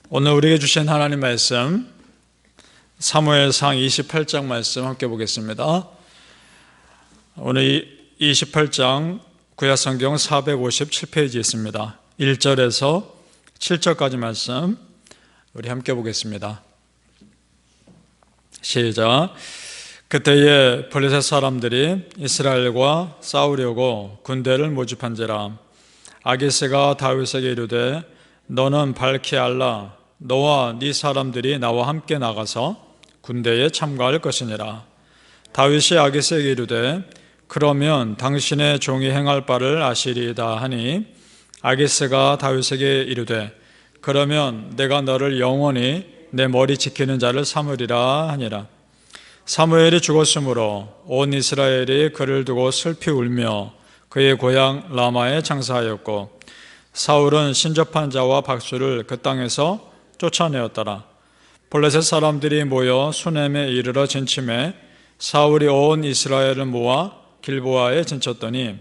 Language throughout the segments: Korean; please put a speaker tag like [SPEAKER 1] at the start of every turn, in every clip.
[SPEAKER 1] 오늘 우리에게 주신 하나님 말씀 사무엘상 28장 말씀 함께 보겠습니다. 오늘 28장 구약성경 457페이지에 있습니다. 1절에서 7절까지 말씀 우리 함께 보겠습니다. 시작. 그때에 블레셋 사람들이 이스라엘과 싸우려고 군대를 모집한지라. 아기스가 다윗에게 이르되 너는 밝히 알라. 너와 네 사람들이 나와 함께 나가서 군대에 참가할 것이니라. 다윗이 아기스에게 이르되 그러면 당신의 종이 행할 바를 아시리이다 하니, 아기스가 다윗에게 이르되 그러면 내가 너를 영원히 내 머리 지키는 자를 삼으리라 하니라. 사무엘이 죽었으므로 온 이스라엘이 그를 두고 슬피 울며 그의 고향 라마에 장사하였고, 사울은 신접한 자와 박수를 그 땅에서 쫓아내었더라. 블레셋 사람들이 모여 수넴에 이르러 진침해 사울이 온 이스라엘을 모아 길보아에 진쳤더니,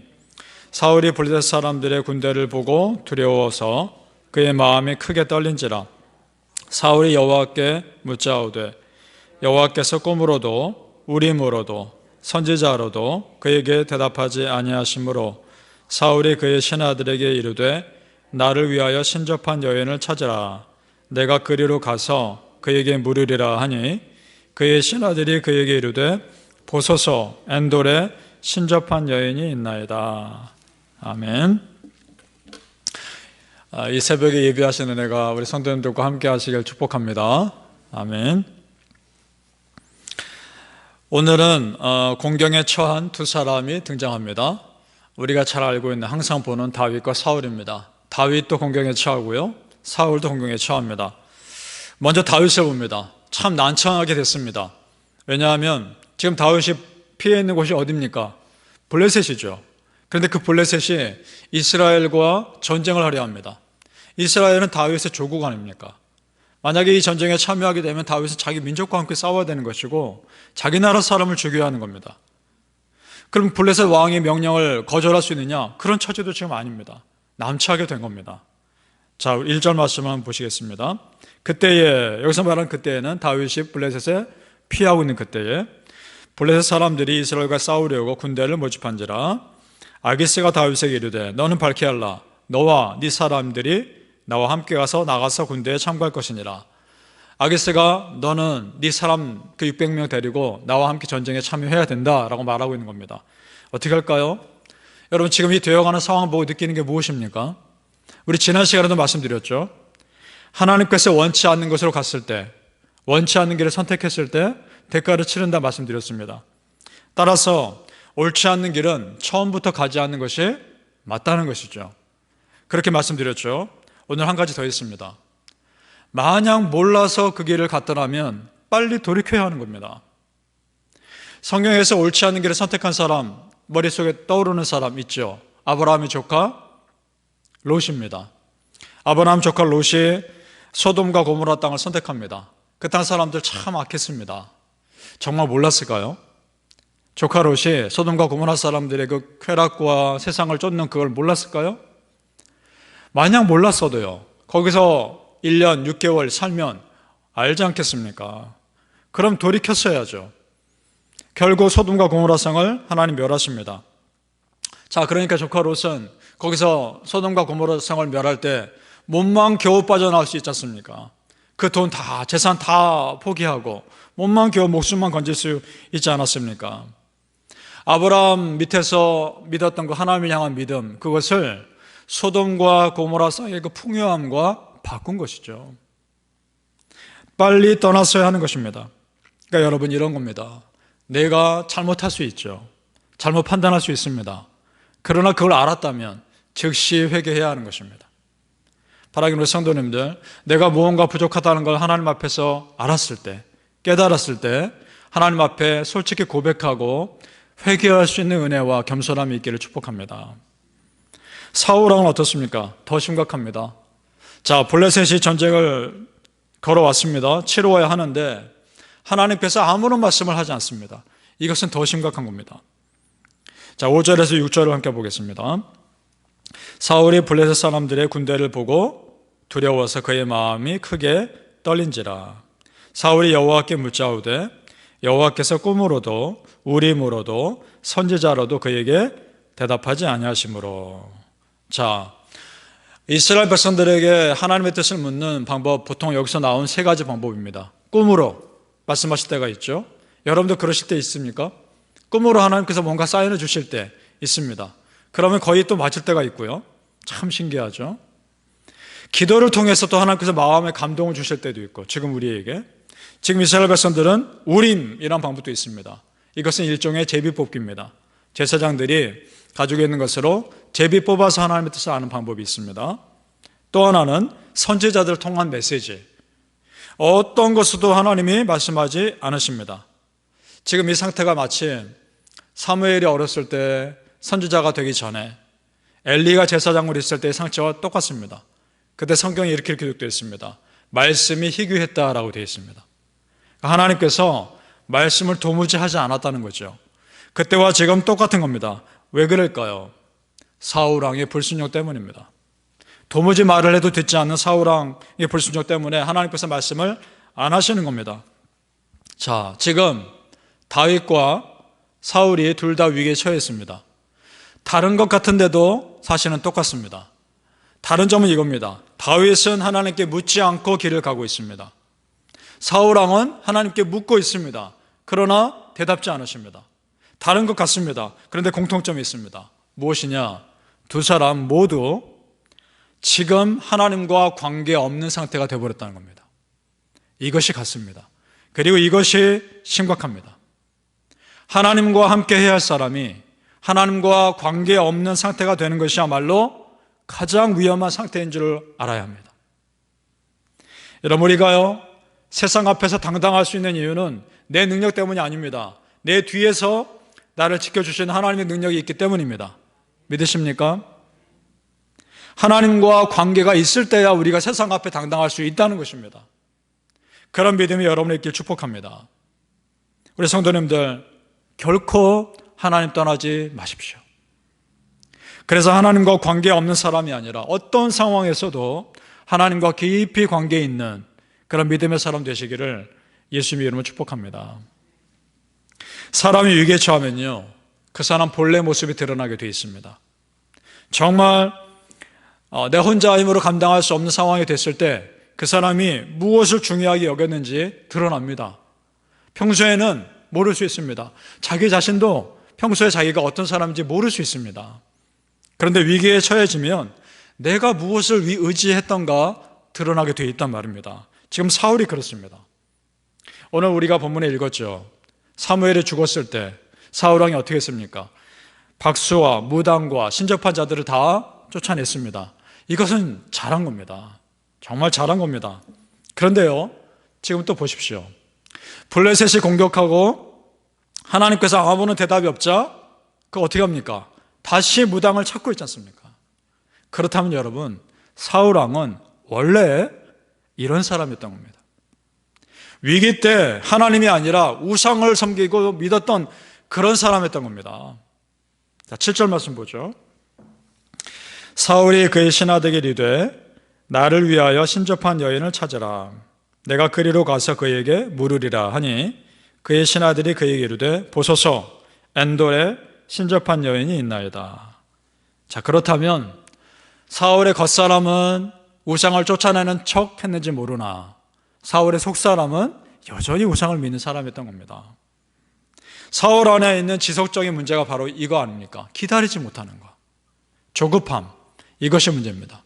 [SPEAKER 1] 사울이 블레셋 사람들의 군대를 보고 두려워서 그의 마음이 크게 떨린지라. 사울이 여호와께 묻자오되 여호와께서 꿈으로도 우림으로도 선지자로도 그에게 대답하지 아니하시므로 사울이 그의 신하들에게 이르되 나를 위하여 신접한 여인을 찾으라. 내가 그리로 가서 그에게 물으리라 하니, 그의 신하들이 그에게 이르되 보소서 엔돌에 신접한 여인이 있나이다. 아멘. 이 새벽에 예배하시는 은혜가 우리 성도님들과 함께 하시길 축복합니다. 아멘. 오늘은 공경에 처한 두 사람이 등장합니다. 우리가 잘 알고 있는, 항상 보는 다윗과 사울입니다. 다윗도 공경에 처하고요, 사울도 공경에 처합니다. 먼저 다윗을 봅니다. 참 난처하게 됐습니다. 왜냐하면 지금 다윗이 피해 있는 곳이 어디입니까? 블레셋이죠. 그런데 그 블레셋이 이스라엘과 전쟁을 하려 합니다. 이스라엘은 다윗의 조국 아닙니까? 만약에 이 전쟁에 참여하게 되면 다윗은 자기 민족과 함께 싸워야 되는 것이고 자기 나라 사람을 죽여야 하는 겁니다. 그럼 블레셋 왕의 명령을 거절할 수 있느냐? 그런 처지도 지금 아닙니다. 남치하게 된 겁니다. 자, 1절 말씀 한번 보시겠습니다. 그때에, 여기서 말하는 그때에는 다윗이 블레셋에 피하고 있는 그때에 블레셋 사람들이 이스라엘과 싸우려고 군대를 모집한지라. 아기스가 다윗에게 이르되 너는 밝히 알라. 너와 네 사람들이 나와 함께 나가서 군대에 참가할 것이니라. 아기스가 너는 네 사람 그 600명 데리고 나와 함께 전쟁에 참여해야 된다라고 말하고 있는 겁니다. 어떻게 할까요? 여러분, 지금 이 되어가는 상황 보고 느끼는 게 무엇입니까? 우리 지난 시간에도 말씀드렸죠. 하나님께서 원치 않는 것으로 갔을 때, 원치 않는 길을 선택했을 때 대가를 치른다 말씀드렸습니다. 따라서 옳지 않는 길은 처음부터 가지 않는 것이 맞다는 것이죠. 그렇게 말씀드렸죠. 오늘 한 가지 더 있습니다. 만약 몰라서 그 길을 갔더라면 빨리 돌이켜야 하는 겁니다. 성경에서 옳지 않은 길을 선택한 사람, 머릿속에 떠오르는 사람 있죠. 아브라함의 조카 롯입니다. 아브라함 조카 롯이 소돔과 고모라 땅을 선택합니다. 그 땅 사람들 참 악했습니다. 정말 몰랐을까요? 조카 롯이 소돔과 고모라 사람들의 그 쾌락과 세상을 쫓는 그걸 몰랐을까요? 만약 몰랐어도요, 거기서 1년 6개월 살면 알지 않겠습니까? 그럼 돌이켰어야죠. 결국 소돔과 고모라 성을 하나님 멸하십니다. 자, 그러니까 조카 롯은 거기서 소돔과 고모라 성을 멸할 때 몸만 겨우 빠져나올 수 있지 않습니까? 그 돈 다, 재산 다 포기하고 몸만 겨우 목숨만 건질 수 있지 않았습니까? 아브라함 밑에서 믿었던 그 하나님을 향한 믿음, 그것을 소돔과 고모라 성의 그 풍요함과 바꾼 것이죠. 빨리 떠났어야 하는 것입니다. 그러니까 여러분, 이런 겁니다. 내가 잘못할 수 있죠. 잘못 판단할 수 있습니다. 그러나 그걸 알았다면 즉시 회개해야 하는 것입니다. 바라기는 우리 성도님들, 내가 무언가 부족하다는 걸 하나님 앞에서 알았을 때, 깨달았을 때 하나님 앞에 솔직히 고백하고 회개할 수 있는 은혜와 겸손함이 있기를 축복합니다. 사울왕은 어떻습니까? 더 심각합니다. 자, 블레셋이 전쟁을 걸어왔습니다. 치루어야 하는데 하나님께서 아무런 말씀을 하지 않습니다. 이것은 더 심각한 겁니다. 자, 5절에서 6절을 함께 보겠습니다. 사울이 블레셋 사람들의 군대를 보고 두려워서 그의 마음이 크게 떨린지라. 사울이 여호와께 묻자오되 여호와께서 꿈으로도 우림으로도 선지자로도 그에게 대답하지 아니하시므로. 자, 이스라엘 백성들에게 하나님의 뜻을 묻는 방법, 보통 여기서 나온 세 가지 방법입니다. 꿈으로 말씀하실 때가 있죠. 여러분도 그러실 때 있습니까? 꿈으로 하나님께서 뭔가 사인을 주실 때 있습니다. 그러면 거의 또 맞을 때가 있고요. 참 신기하죠. 기도를 통해서 또 하나님께서 마음에 감동을 주실 때도 있고, 지금 우리에게 지금 이스라엘 백성들은 우림이라는 방법도 있습니다. 이것은 일종의 제비 뽑기입니다. 제사장들이 가지고 있는 것으로 제비 뽑아서 하나님의 뜻을 아는 방법이 있습니다. 또 하나는 선지자들을 통한 메시지. 어떤 것으로도 하나님이 말씀하지 않으십니다. 지금 이 상태가 마치 사무엘이 어렸을 때 선지자가 되기 전에 엘리가 제사장으로 있을 때의 상태와 똑같습니다. 그때 성경에 이렇게 기록되어 있습니다. 말씀이 희귀했다라고 되어 있습니다. 하나님께서 말씀을 도무지 하지 않았다는 거죠. 그때와 지금 똑같은 겁니다. 왜 그럴까요? 사울왕의 불순종 때문입니다. 도무지 말을 해도 듣지 않는 사울왕의 불순종 때문에 하나님께서 말씀을 안 하시는 겁니다. 자, 지금 다윗과 사울이 둘 다 위기에 처해 있습니다. 다른 것 같은데도 사실은 똑같습니다. 다른 점은 이겁니다. 다윗은 하나님께 묻지 않고 길을 가고 있습니다. 사울왕은 하나님께 묻고 있습니다. 그러나 대답지 않으십니다. 다른 것 같습니다. 그런데 공통점이 있습니다. 무엇이냐? 두 사람 모두 지금 하나님과 관계없는 상태가 되어버렸다는 겁니다. 이것이 같습니다. 그리고 이것이 심각합니다. 하나님과 함께 해야 할 사람이 하나님과 관계없는 상태가 되는 것이야말로 가장 위험한 상태인 줄 알아야 합니다. 여러분, 우리가요, 세상 앞에서 당당할 수 있는 이유는 내 능력 때문이 아닙니다. 내 뒤에서 나를 지켜주시는 하나님의 능력이 있기 때문입니다. 믿으십니까? 하나님과 관계가 있을 때야 우리가 세상 앞에 당당할 수 있다는 것입니다. 그런 믿음이 여러분의 있길 축복합니다. 우리 성도님들, 결코 하나님 떠나지 마십시오. 그래서 하나님과 관계 없는 사람이 아니라 어떤 상황에서도 하나님과 깊이 관계 있는 그런 믿음의 사람 되시기를 예수님의 이름으로 축복합니다. 사람이 위기에 처하면요, 그 사람 본래 모습이 드러나게 되어 있습니다. 정말 내 혼자 힘으로 감당할 수 없는 상황이 됐을 때 그 사람이 무엇을 중요하게 여겼는지 드러납니다. 평소에는 모를 수 있습니다. 자기 자신도 평소에 자기가 어떤 사람인지 모를 수 있습니다. 그런데 위기에 처해지면 내가 무엇을 의지했던가 드러나게 되어 있단 말입니다. 지금 사울이 그렇습니다. 오늘 우리가 본문에 읽었죠. 사무엘이 죽었을 때 사울왕이 어떻게 했습니까? 박수와 무당과 신접한 자들을 다 쫓아냈습니다. 이것은 잘한 겁니다. 정말 잘한 겁니다. 그런데요, 지금 또 보십시오. 블레셋이 공격하고 하나님께서 아무런 대답이 없자 그거 어떻게 합니까? 다시 무당을 찾고 있지 않습니까? 그렇다면 여러분, 사울왕은 원래 이런 사람이었던 겁니다. 위기 때 하나님이 아니라 우상을 섬기고 믿었던 그런 사람이었던 겁니다. 자, 7절 말씀 보죠. 사울이 그의 신하들에게 이르되 나를 위하여 신접한 여인을 찾으라. 내가 그리로 가서 그에게 물으리라 하니 그의 신하들이 그에게 이르되 보소서 엔돌에 신접한 여인이 있나이다. 자, 그렇다면 사울의 겉사람은 우상을 쫓아내는 척 했는지 모르나 사울의 속사람은 여전히 우상을 믿는 사람이었던 겁니다. 사울 안에 있는 지속적인 문제가 바로 이거 아닙니까? 기다리지 못하는 것, 조급함, 이것이 문제입니다.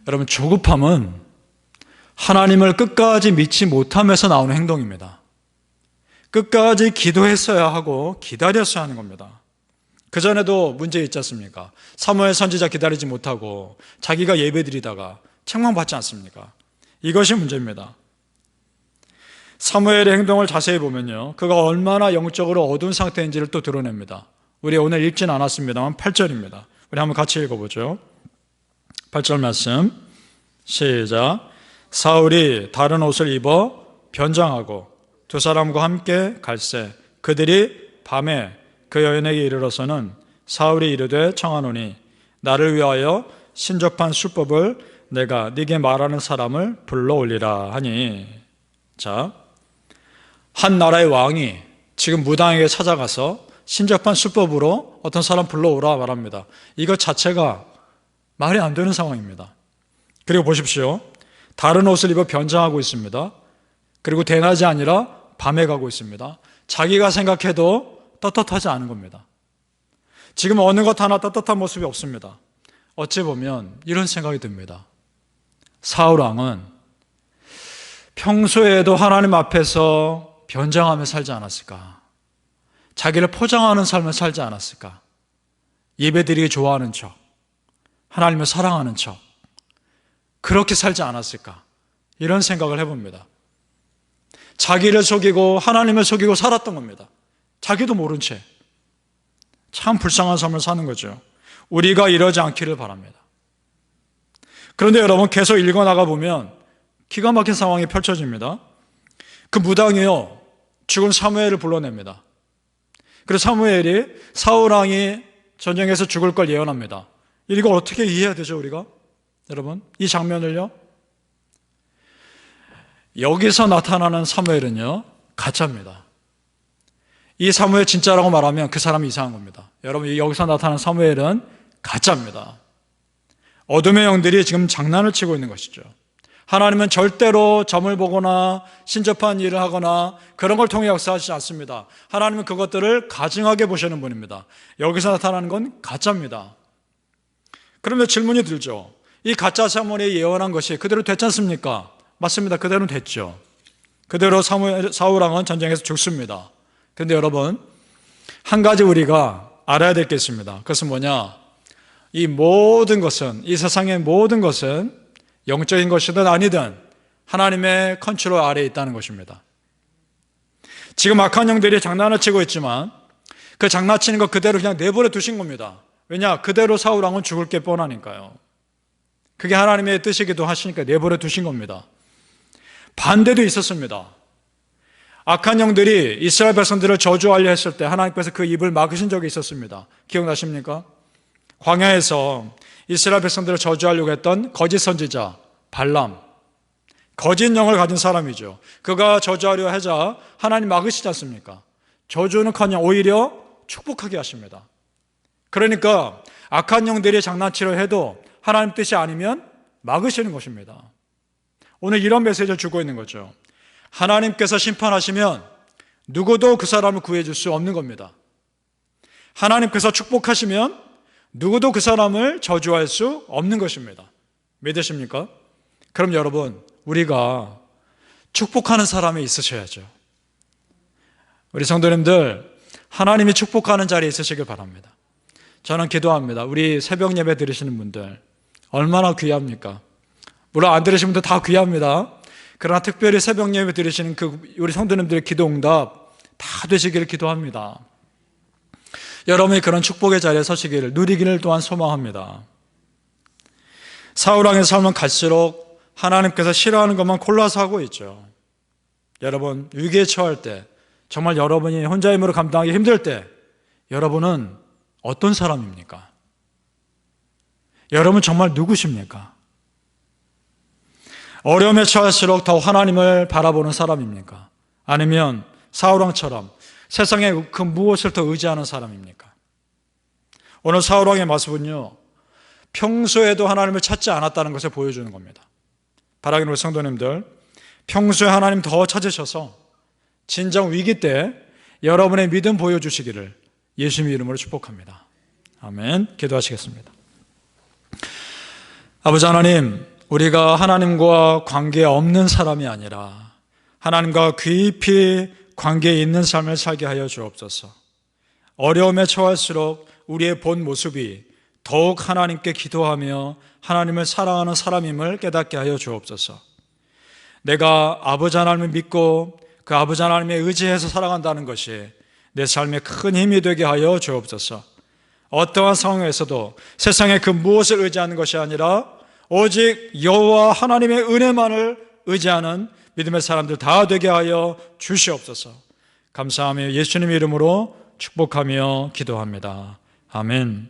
[SPEAKER 1] 여러분, 조급함은 하나님을 끝까지 믿지 못함에서 나오는 행동입니다. 끝까지 기도했어야 하고 기다렸어야 하는 겁니다. 그전에도 문제 있지 않습니까? 사무엘 선지자 기다리지 못하고 자기가 예배드리다가 책망받지 않습니까? 이것이 문제입니다. 사무엘의 행동을 자세히 보면요, 그가 얼마나 영적으로 어두운 상태인지를 또 드러냅니다. 우리 오늘 읽지는 않았습니다만 8절입니다. 우리 한번 같이 읽어보죠. 8절 말씀 시작. 사울이 다른 옷을 입어 변장하고 두 사람과 함께 갈새 그들이 밤에 그 여인에게 이르러서는 사울이 이르되 청하노니 나를 위하여 신접한 수법을 내가 네게 말하는 사람을 불러올리라 하니. 자, 한 나라의 왕이 지금 무당에게 찾아가서 신접한 수법으로 어떤 사람 불러오라 말합니다. 이것 자체가 말이 안 되는 상황입니다. 그리고 보십시오. 다른 옷을 입어 변장하고 있습니다. 그리고 대낮이 아니라 밤에 가고 있습니다. 자기가 생각해도 떳떳하지 않은 겁니다. 지금 어느 것 하나 떳떳한 모습이 없습니다. 어찌 보면 이런 생각이 듭니다. 사울 왕은 평소에도 하나님 앞에서 변장하며 살지 않았을까? 자기를 포장하는 삶을 살지 않았을까? 예배드리기 좋아하는 척, 하나님을 사랑하는 척, 그렇게 살지 않았을까? 이런 생각을 해봅니다. 자기를 속이고 하나님을 속이고 살았던 겁니다. 자기도 모른 채. 참 불쌍한 삶을 사는 거죠. 우리가 이러지 않기를 바랍니다. 그런데 여러분, 계속 읽어나가 보면 기가 막힌 상황이 펼쳐집니다. 그 무당이요, 죽은 사무엘을 불러냅니다. 그래서 사무엘이 사울 왕이 전쟁에서 죽을 걸 예언합니다. 이걸 어떻게 이해해야 되죠, 우리가? 여러분, 이 장면을요, 여기서 나타나는 사무엘은요, 가짜입니다. 이 사무엘 진짜라고 말하면 그 사람이 이상한 겁니다. 여러분, 여기서 나타나는 사무엘은 가짜입니다. 어둠의 영들이 지금 장난을 치고 있는 것이죠. 하나님은 절대로 점을 보거나 신접한 일을 하거나 그런 걸 통해 역사하시지 않습니다. 하나님은 그것들을 가증하게 보시는 분입니다. 여기서 나타나는 건 가짜입니다. 그러면 질문이 들죠. 이 가짜 사무엘이 예언한 것이 그대로 됐지 않습니까? 맞습니다. 그대로 됐죠. 그대로 사울 왕은 전쟁에서 죽습니다. 그런데 여러분, 한 가지 우리가 알아야 될 게 있습니다. 그것은 뭐냐? 이 모든 것은, 이 세상의 모든 것은 영적인 것이든 아니든 하나님의 컨트롤 아래에 있다는 것입니다. 지금 악한 영들이 장난을 치고 있지만 그 장난치는 거 그대로 그냥 내버려 두신 겁니다. 왜냐? 그대로 사울 왕은 죽을 게 뻔하니까요. 그게 하나님의 뜻이기도 하시니까 내버려 두신 겁니다. 반대도 있었습니다. 악한 영들이 이스라엘 백성들을 저주하려 했을 때 하나님께서 그 입을 막으신 적이 있었습니다. 기억나십니까? 광야에서 이스라엘 백성들을 저주하려고 했던 거짓 선지자 발람, 거짓 영을 가진 사람이죠. 그가 저주하려 하자 하나님 막으시지 않습니까? 저주는커녕 오히려 축복하게 하십니다. 그러니까 악한 영들이 장난치려 해도 하나님 뜻이 아니면 막으시는 것입니다. 오늘 이런 메시지를 주고 있는 거죠. 하나님께서 심판하시면 누구도 그 사람을 구해줄 수 없는 겁니다. 하나님께서 축복하시면 누구도 그 사람을 저주할 수 없는 것입니다. 믿으십니까? 그럼 여러분, 우리가 축복하는 사람이 있으셔야죠. 우리 성도님들, 하나님이 축복하는 자리에 있으시길 바랍니다. 저는 기도합니다. 우리 새벽 예배 들으시는 분들 얼마나 귀합니까? 물론 안 들으시는 분들 다 귀합니다. 그러나 특별히 새벽 예배 들으시는 우리 성도님들의 기도 응답 다 되시기를 기도합니다. 여러분이 그런 축복의 자리에 서시기를, 누리기를 또한 소망합니다. 사울 왕의 삶은 갈수록 하나님께서 싫어하는 것만 골라서 하고 있죠. 여러분, 위기에 처할 때, 정말 여러분이 혼자 힘으로 감당하기 힘들 때 여러분은 어떤 사람입니까? 여러분 정말 누구십니까? 어려움에 처할수록 더 하나님을 바라보는 사람입니까? 아니면 사울왕처럼 세상에 그 무엇을 더 의지하는 사람입니까? 오늘 사울왕의 모습은요, 평소에도 하나님을 찾지 않았다는 것을 보여주는 겁니다. 바라기는 우리 성도님들, 평소에 하나님 더 찾으셔서 진정 위기 때 여러분의 믿음 보여주시기를 예수님의 이름으로 축복합니다. 아멘. 기도하시겠습니다. 아버지 하나님, 우리가 하나님과 관계 없는 사람이 아니라 하나님과 깊이 관계에 있는 삶을 살게 하여 주옵소서. 어려움에 처할수록 우리의 본 모습이 더욱 하나님께 기도하며 하나님을 사랑하는 사람임을 깨닫게 하여 주옵소서. 내가 아버지 하나님을 믿고 그 아버지 하나님에 의지해서 살아간다는 것이 내 삶에 큰 힘이 되게 하여 주옵소서. 어떠한 상황에서도 세상의 그 무엇을 의지하는 것이 아니라 오직 여호와 하나님의 은혜만을 의지하는 믿음의 사람들 다 되게 하여 주시옵소서. 감사하며 예수님의 이름으로 축복하며 기도합니다. 아멘.